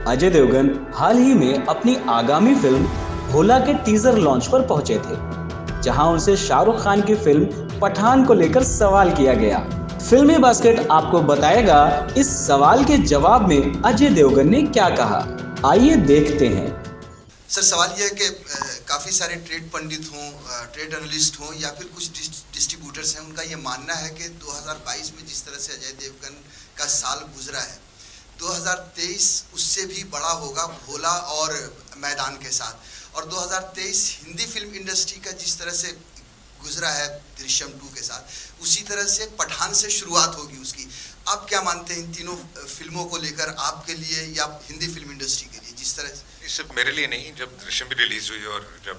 अजय देवगन हाल ही में अपनी आगामी फिल्म भोला के टीजर लॉन्च पर पहुंचे थे, जहां उनसे शाहरुख खान की फिल्म पठान को लेकर सवाल किया गया। फिल्मी बास्केट आपको बताएगा इस सवाल के जवाब में अजय देवगन ने क्या कहा। आइए देखते हैं। सर, सवाल यह है कि काफ़ी सारे ट्रेड पंडित हों, ट्रेड एनालिस्ट हों या फिर कुछ डिस्ट्रीब्यूटर्स हैं, उनका ये मानना है कि 2022 में जिस तरह से अजय देवगन का साल गुजरा है, 2023 उससे भी बड़ा होगा भोला और मैदान के साथ। और 2023 हिंदी फिल्म इंडस्ट्री का जिस तरह से गुजरा है दृश्यम 2 के साथ, उसी तरह से पठान से शुरुआत होगी उसकी। आप क्या मानते हैं इन तीनों फिल्मों को लेकर, आपके लिए या हिंदी फिल्म इंडस्ट्री के लिए? जिस तरह सिर्फ मेरे लिए नहीं, जब दृश्यम भी रिलीज हुई और जब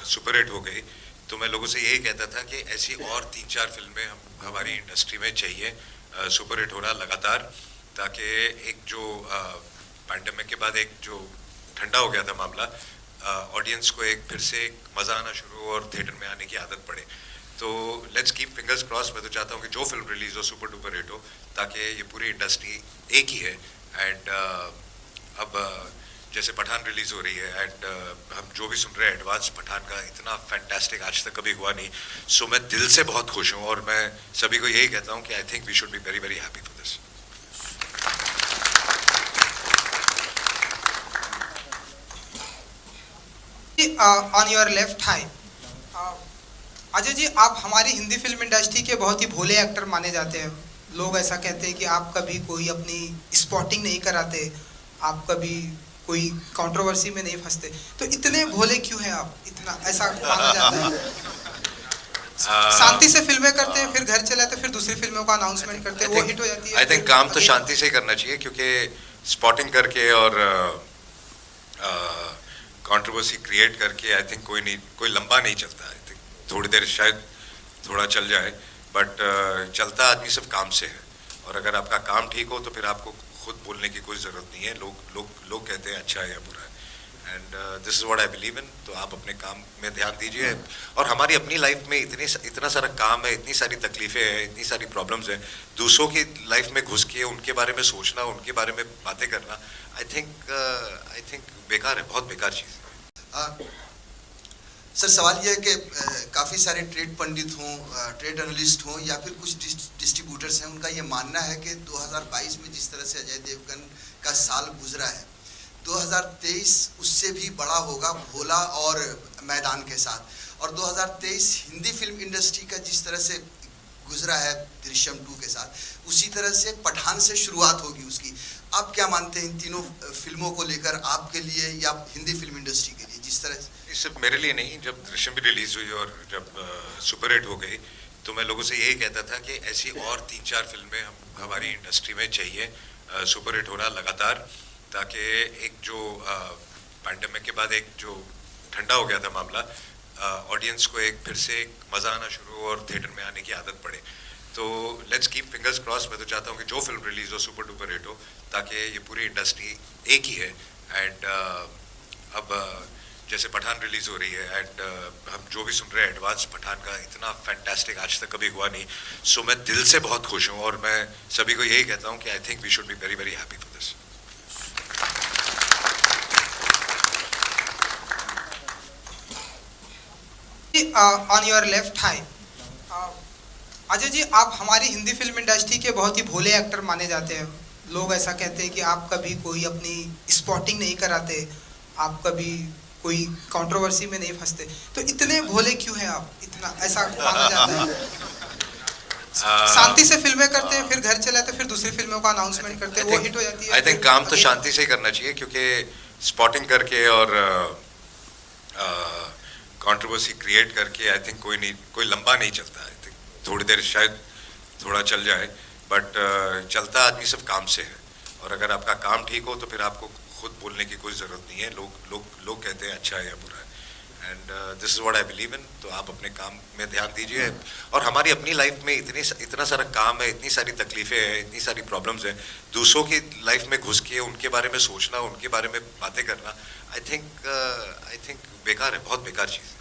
सुपर हिट हो गई, तो मैं लोगों से यही कहता था कि ऐसी और 3-4 फिल्में हमारी इंडस्ट्री में चाहिए, सुपर हिट हो रहा लगातार, ताकि एक जो पैंडेमिक के बाद एक जो ठंडा हो गया था मामला, ऑडियंस को एक फिर से एक मज़ा आना शुरू और थिएटर में आने की आदत पड़े। तो लेट्स कीप फिंगर्स क्रॉस। मैं तो चाहता हूँ कि जो फिल्म रिलीज हो सुपर डुपर हिट हो, ताकि ये पूरी इंडस्ट्री एक ही है। एंड अब जैसे पठान रिलीज हो रही है एंड हम जो भी सुन रहे हैं एडवांस पठान का, इतना फैंटास्टिक आज तक कभी हुआ नहीं। सो मैं दिल से बहुत खुश हूँ और मैं सभी को यही कहता हूँ कि I think we should be very very happy for this. On your left high, Ajay ji, आप हमारी हिंदी फिल्म इंडस्ट्री के बहुत ही भोले एक्टर माने जाते हैं। लोग ऐसा कहते हैं कि आप कभी कोई अपनी स्पॉटिंग नहीं कराते, आप कभी कोई कंट्रोवर्सी में नहीं फंसते, तो इतने भोले क्यों हैं आप? इतना ऐसा माना जाता है। शांति से फिल्में करते हैं, फिर घर चले आते, फिर दूसरी फिल्मों का अनाउंसमेंट करते हैं, वो हिट हो जाती है। आई थिंक काम तो शांति से ही करना चाहिए, क्योंकि स्पॉटिंग करके और कंट्रोवर्सी क्रिएट करके आई थिंक कोई लंबा नहीं चलता। आई थिंक थोड़ी देर शायद थोड़ा चल जाए, बट चलता आदमी सिर्फ काम से है। और अगर आपका काम ठीक हो तो फिर आपको खुद बोलने की कोई ज़रूरत नहीं है। लोग कहते हैं अच्छा है या बुरा है, and this is what I believe in. तो आप अपने काम में ध्यान दीजिए। और हमारी अपनी लाइफ में इतना सारा काम है, इतनी सारी तकलीफ़ें हैं, इतनी सारी प्रॉब्लम्स हैं। दूसरों की लाइफ में घुस के उनके बारे में सोचना, उनके बारे में बातें करना, आई थिंक बेकार है, बहुत बेकार चीज़ है। सर, सवाल यह है कि काफ़ी सारे ट्रेड पंडित हों, ट्रेड एनालिस्ट हों या फिर कुछ डिस्ट्रीब्यूटर्स हैं, उनका ये मानना है कि 2022 में जिस तरह से अजय देवगन का साल गुजरा है, 2023 उससे भी बड़ा होगा भोला और मैदान के साथ। और 2023 हिंदी फिल्म इंडस्ट्री का जिस तरह से गुजरा है दृश्यम 2 के साथ, उसी तरह से पठान से शुरुआत होगी उसकी। आप क्या मानते हैं इन तीनों फिल्मों को लेकर, आपके लिए या हिंदी फिल्म इंडस्ट्री के लिए? जिस तरह सिर्फ मेरे लिए नहीं, जब दृश्यम भी रिलीज हुई और जब सुपर हिट हो गई, तो मैं लोगों से यही कहता था कि ऐसी और 3-4 फिल्में हमारी इंडस्ट्री में चाहिए, सुपर हिट हो रहा लगातार, ताकि एक जो पैंडेमिक के बाद एक जो ठंडा हो गया था मामला, ऑडियंस को एक फिर से एक मज़ा आना शुरू और थिएटर में आने की आदत पड़े। तो लेट्स कीप फिंगर्स क्रॉस। मैं तो चाहता हूँ कि जो फिल्म रिलीज हो सुपर डुपर हिट हो, ताकि ये पूरी इंडस्ट्री एक ही है। एंड अब जैसे पठान रिलीज हो रही है एंड हम जो भी सुन रहे हैं एडवांस पठान का, इतना फैंटास्टिक आज तक कभी हुआ नहीं। सो मैं दिल से बहुत खुश हूँ और मैं सभी को यही कहता हूँ कि I think we should be very very happy for this. On your left high, Ajay ji, आप हमारी हिंदी फिल्म इंडस्ट्री के बहुत ही भोले एक्टर माने जाते हैं। लोग ऐसा कहते हैं कि आप कभी कोई अपनी स्पॉटिंग नहीं कराते, आप कभी कोई कंट्रोवर्सी में नहीं फंसते, तो इतने भोले क्यों हैं आप? इतना ऐसा माना जाता है। शांति से फिल्में करते हैं, फिर घर चले आते, फिर दूसरी फिल्मों का अनाउंसमेंट करते हैं, वो हिट हो जाती है। आई थिंक काम तो शांति से ही करना चाहिए, क्योंकि स्पॉटिंग करके और कंट्रोवर्सी क्रिएट करके आई थिंक कोई लंबा नहीं चलता। आई थिंक थोड़ी देर शायद थोड़ा चल जाए, बट चलता आदमी सिर्फ काम से है। और अगर आपका काम ठीक हो तो फिर आपको खुद बोलने की कोई ज़रूरत नहीं है। लोग कहते हैं अच्छा है या बुरा है, and this is what I believe in. तो आप अपने काम में ध्यान दीजिए। और हमारी अपनी लाइफ में इतना सारा काम है, इतनी सारी तकलीफ़ें हैं, इतनी सारी प्रॉब्लम्स हैं। दूसरों की लाइफ में घुस के उनके बारे में सोचना, उनके बारे में बातें करना, आई थिंक बेकार है, बहुत बेकार चीज़ है।